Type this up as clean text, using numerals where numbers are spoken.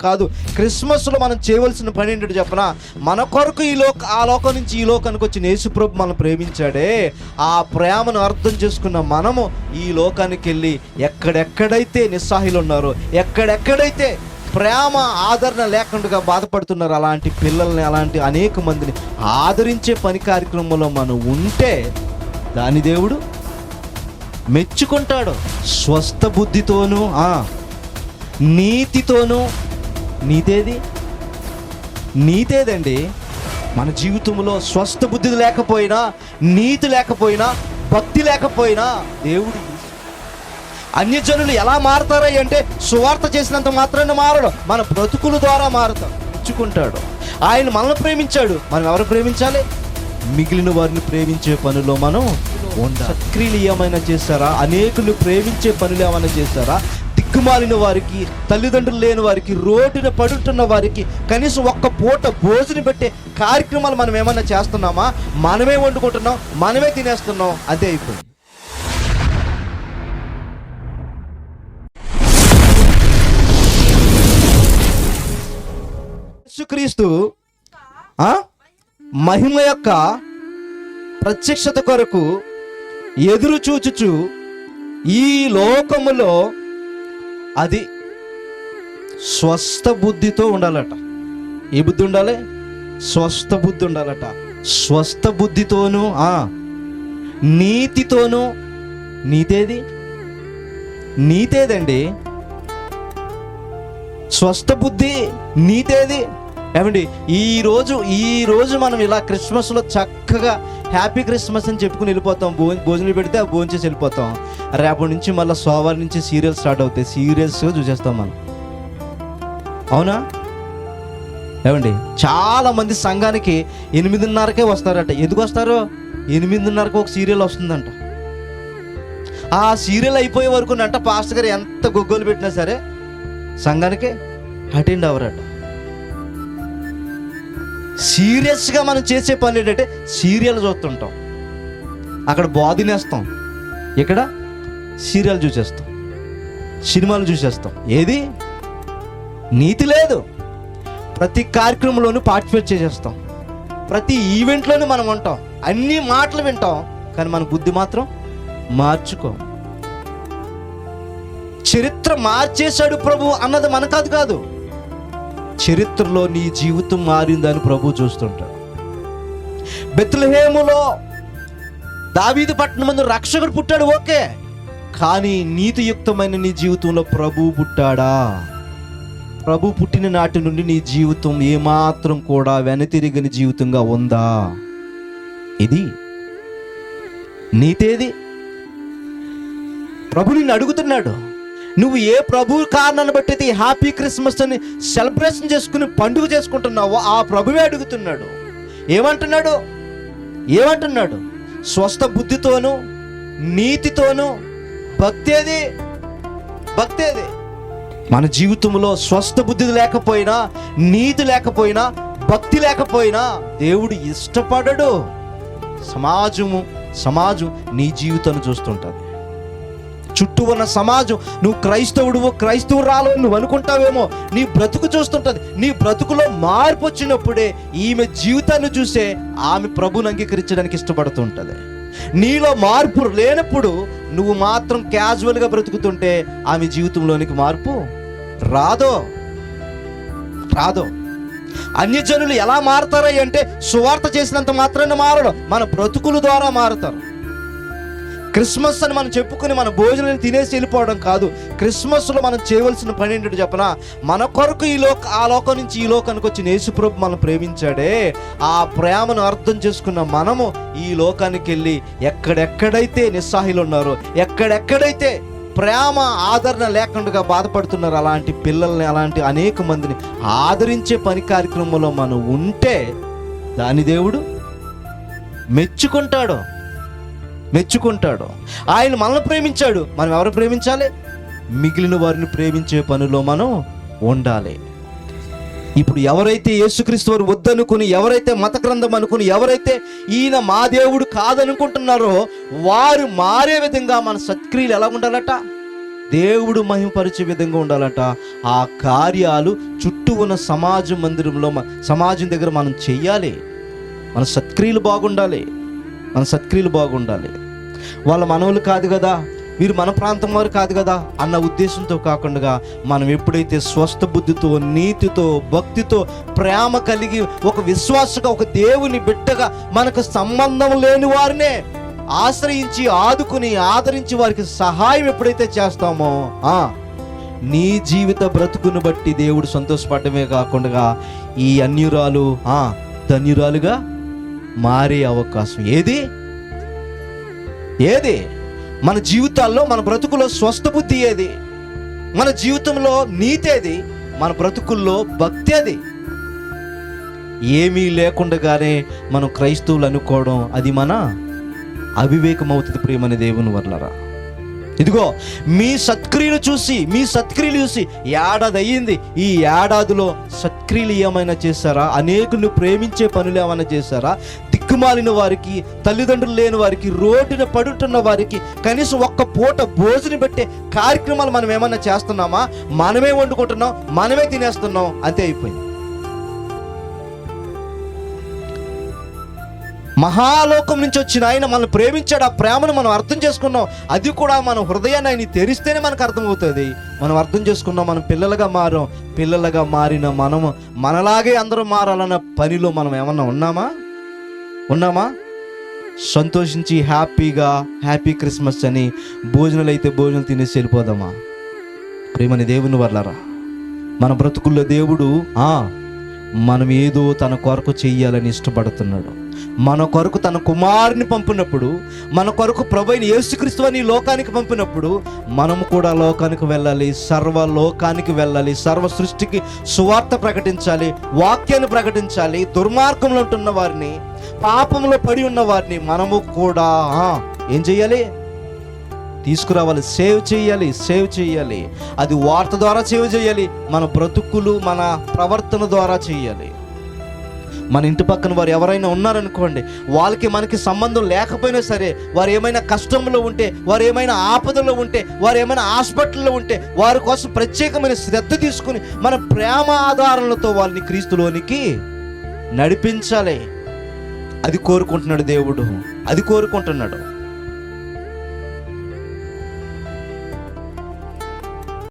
కాదు. క్రిస్మస్లో మనం చేయవలసిన పని ఏంటంటే చెప్పనా, మన కొరకు ఆ లోకం నుంచి ఈ లోకానికి వచ్చిన యేసుప్రభు మనం ప్రేమించాడే, ఆ ప్రేమను అర్థం చేసుకున్న మనము ఈ లోకానికి వెళ్ళి ఎక్కడెక్కడైతే నిస్సహాయులు ఉన్నారో, ఎక్కడెక్కడైతే ప్రేమ ఆదరణ లేకుండా బాధపడుతున్నారు అలాంటి పిల్లల్ని, అలాంటి అనేక మందిని ఆదరించే పని కార్యక్రమంలో మనం ఉంటే దాని దేవుడు మెచ్చుకుంటాడు. స్వస్థ బుద్ధితోనూ నీతితోనూ. నీతేదండి. మన జీవితంలో స్వస్థ బుద్ధి లేకపోయినా, నీతి లేకపోయినా, భక్తి లేకపోయినా దేవుడు అన్యజనులు ఎలా మారతారా అంటే సువార్త చేసినంత మాత్రాన మారడు, మన బ్రతుకుల ద్వారా మారుతాం. మెచ్చుకుంటాడు. ఆయన మనల్ని ప్రేమించాడు, మనం ఎవరు ప్రేమించాలి? మిగిలిన వారిని ప్రేమించే పనిలో మనం ఉండాలి. సత్క్రియలు ఏమైనా చేస్తారా? అనేకులు ప్రేమించే పనులు ఏమైనా చేస్తారా? దిక్కుమాలిన వారికి, తల్లిదండ్రులు లేని వారికి, రోడ్డున పడుతున్న వారికి కనీసం ఒక్క పూట భోజనం పెట్టే కార్యక్రమాలు మనం ఏమన్నా చేస్తున్నామా? మనమే వండుకుంటున్నాం, మనమే తినేస్తున్నాం, అదే అయిపోయింది. యేసుక్రీస్తు మహిమ యొక్క ప్రత్యక్షత కొరకు ఎదురు చూచుచు ఈ లోకములో అది స్వస్థ బుద్ధితో ఉండాలట. ఏ బుద్ధి ఉండాలి? స్వస్థ బుద్ధి ఉండాలట. స్వస్థ బుద్ధితోనూ నీతితోనూ. నీతేదండి. స్వస్థ బుద్ధి, నీతేది. ఏమండి, ఈరోజు మనం ఇలా క్రిస్మస్లో చక్కగా హ్యాపీ క్రిస్మస్ అని చెప్పుకుని వెళ్ళిపోతాం. భోజనం పెడితే భోజనం చేసి వెళ్ళిపోతాం. రేపటి నుంచి మళ్ళీ సోమవారం నుంచి సీరియల్స్ స్టార్ట్ అవుతాయి. సీరియల్స్ చూసేస్తాం మనం. అవునా? ఏమండి, చాలామంది సంఘానికి 8:30కే వస్తారట. ఎందుకు వస్తారు? 8:30కి ఒక సీరియల్ వస్తుందంట. ఆ సీరియల్ అయిపోయే వరకు అంట పాస్టర్ గారు ఎంత గొగ్గోలు పెట్టినా సరే సంఘానికి అటెండ్ అవ్వరట. సీరియస్గా మనం చేసే పని ఏంటంటే సీరియల్ చూస్తుంటాం, అక్కడ బోధినేస్తాం, ఇక్కడ సీరియల్ చూసేస్తాం, సినిమాలు చూసేస్తాం. ఏది నీతి లేదు. ప్రతి కార్యక్రమంలోనూ పార్టిసిపేట్ చేసేస్తాం, ప్రతి ఈవెంట్లోనూ మనం ఉంటాం, అన్ని మాటలు వింటాం, కానీ మన బుద్ధి మాత్రం మార్చుకోం. చరిత్ర మార్చేశాడు ప్రభు అన్నది మన కాదు. చరిత్రలో నీ జీవితం మారిందని ప్రభు చూస్తుంటాడు. బెత్లెహేములో దావీదు పట్టణం ముందు రక్షకుడు పుట్టాడు, ఓకే, కానీ నీతియుక్తమైన నీ జీవితంలో ప్రభు పుట్టాడా? ప్రభు పుట్టిన నాటి నుండి నీ జీవితం ఏమాత్రం కూడా వెనతిరిగని జీవితంగా ఉందా? ఇది నీతేది? ప్రభు నిన్ను అడుగుతున్నాడు, నువ్వు ఏ ప్రభు కారణాన్ని బట్టి అయితే హ్యాపీ క్రిస్మస్ అని సెలబ్రేషన్ చేసుకుని పండుగ చేసుకుంటున్నావో ఆ ప్రభువే అడుగుతున్నాడు. ఏమంటున్నాడు? స్వస్థ బుద్ధితోనూ నీతితోనూ. భక్తి ఏది? మన జీవితంలో స్వస్థ బుద్ధి లేకపోయినా, నీతి లేకపోయినా, భక్తి లేకపోయినా దేవుడు ఇష్టపడడు. సమాజం నీ జీవితాన్ని చూస్తుంటుంది. చుట్టూ ఉన్న సమాజం, నువ్వు క్రైస్తవురాలు నువ్వు అనుకుంటావేమో, నీ బ్రతుకు చూస్తుంటుంది. నీ బ్రతుకులో మార్పు వచ్చినప్పుడే ఈమె జీవితాన్ని చూసే ఆమె ప్రభువుని అంగీకరించడానికి ఇష్టపడుతుంటుంది. నీలో మార్పు లేనప్పుడు నువ్వు మాత్రం క్యాజువల్గా బ్రతుకుతుంటే ఆమె జీవితంలోనికి మార్పు రాదో. అన్యజనులు ఎలా మారతారా అంటే సువార్త చేసినంత మాత్రాన మారడు, మన బ్రతుకుల ద్వారా మారుతారు. క్రిస్మస్ అని మనం చెప్పుకుని మన భోజనాన్ని తినేసి వెళ్ళిపోవడం కాదు. క్రిస్మస్లో మనం చేయవలసిన పని ఏంటంటే చెప్పనా, మన కొరకు ఆ లోకం నుంచి ఈ లోకానికి వచ్చిన యేసుప్రభు మనం ప్రేమించాడే, ఆ ప్రేమను అర్థం చేసుకున్న మనము ఈ లోకానికి వెళ్ళి ఎక్కడెక్కడైతే నిస్సహాయులు ఉన్నారో, ఎక్కడెక్కడైతే ప్రేమ ఆదరణ లేకుండా బాధపడుతున్నారు అలాంటి పిల్లల్ని, అలాంటి అనేక మందిని ఆదరించే పని కార్యక్రమంలో మనం ఉంటే దాని దేవుడు మెచ్చుకుంటాడు. ఆయన మనల్ని ప్రేమించాడు, మనం ఎవరు ప్రేమించాలి? మిగిలిన వారిని ప్రేమించే పనిలో మనం ఉండాలి. ఇప్పుడు ఎవరైతే యేసుక్రీస్తు వారు వద్దనుకుని, ఎవరైతే మత గ్రంథం అనుకుని, ఎవరైతే ఈయన మా దేవుడు కాదనుకుంటున్నారో వారు మారే విధంగా మన సత్క్రియలు ఎలా ఉండాలట? దేవుడు మహిమపరిచే విధంగా ఉండాలంట. ఆ కార్యాలు చుట్టూ ఉన్న సమాజ మందిరంలో సమాజం దగ్గర మనం చెయ్యాలి. మన సత్క్రియలు బాగుండాలి. వాళ్ళ మనవులు కాదు కదా, వీరు మన ప్రాంతం వారు కాదు కదా అన్న ఉద్దేశంతో కాకుండా మనం ఎప్పుడైతే స్వస్థ బుద్ధితో, నీతితో, భక్తితో, ప్రేమ కలిగి ఒక విశ్వాసగా, ఒక దేవుని బిడ్డగా మనకు సంబంధం లేని వారినే ఆశ్రయించి ఆదుకుని ఆదరించి వారికి సహాయం ఎప్పుడైతే చేస్తామో నీ జీవిత బ్రతుకును బట్టి దేవుడు సంతోషపడమే కాకుండా ఈ అన్యురాలు ధన్యురాలుగా మారే అవకాశం ఏది మన జీవితాల్లో, మన బ్రతుకులో స్వస్థ బుద్ధి ఏది, మన జీవితంలో నీతి ఏది, మన బ్రతుకుల్లో భక్తి అది. ఏమీ లేకుండానే మనం క్రైస్తవులు అనుకోవడం అది మన అవివేకం అవుతుంది. ప్రియమైన దేవుని వర్లరా, ఇదిగో మీ సత్క్రియలు చూసి ఏడాది అయ్యింది. ఈ ఏడాదిలో సత్క్రియలు ఏమైనా చేశారా? అనేకులను ప్రేమించే పనులు ఏమైనా చేశారా? దిక్కుమాలిన వారికి, తల్లిదండ్రులు లేని వారికి, రోడ్డున పడుతున్న వారికి కనీసం ఒక్క పూట భోజనం పెట్టే కార్యక్రమాలు మనం ఏమైనా చేస్తున్నామా? మనమే వండుకుంటున్నాం, మనమే తినేస్తున్నాం, అంతే అయిపోయింది. మహాలోకం నుంచి వచ్చిన ఆయన మనల్ని ప్రేమించాడు. ఆ ప్రేమను మనం అర్థం చేసుకున్నాం. అది కూడా మన హృదయాన్ని ఆయన తెరిస్తేనే మనకు అర్థమవుతుంది. మనం అర్థం చేసుకున్నాం, మనం పిల్లలుగా మారిన మనము మనలాగే అందరూ మారాలన్న పనిలో మనం ఏమన్నా ఉన్నామా? సంతోషించి హ్యాపీ క్రిస్మస్ అని భోజనాలు అయితే భోజనాలు తినేసి వెళ్ళిపోదామా? ప్రేమని దేవుని వర్లారా, మన బ్రతుకుల్లో దేవుడు మనం ఏదో తన కొరకు చెయ్యాలని ఇష్టపడుతున్నాడు. మన కొరకు తన కుమారుని పంపినప్పుడు, మన కొరకు ప్రభువైన యేసుక్రీస్తు అని లోకానికి పంపినప్పుడు మనము కూడా లోకానికి వెళ్ళాలి, సర్వలోకానికి వెళ్ళాలి, సర్వ సృష్టికి సువార్త ప్రకటించాలి, వాక్యాన్ని ప్రకటించాలి. దుర్మార్గంలో ఉంటున్న వారిని, పాపంలో పడి ఉన్న వారిని మనము కూడా ఏం చేయాలి? తీసుకురావాలి, సేవ్ చేయాలి. అది వార్త ద్వారా సేవ్ చేయాలి, మన బ్రతుకులు, మన ప్రవర్తన ద్వారా చేయాలి. మన ఇంటి పక్కన వారు ఎవరైనా ఉన్నారనుకోండి, వాళ్ళకి మనకి సంబంధం లేకపోయినా సరే, వారు ఏమైనా కష్టంలో ఉంటే, వారు ఏమైనా ఆపదలో ఉంటే, వారు ఏమైనా హాస్పిటల్లో ఉంటే, వారి కోసం ప్రత్యేకమైన శ్రద్ధ తీసుకుని మన ప్రేమ ఆధారాలతో వాళ్ళని క్రీస్తులోనికి నడిపించాలి. అది కోరుకుంటున్నాడు దేవుడు, అది కోరుకుంటున్నాడు.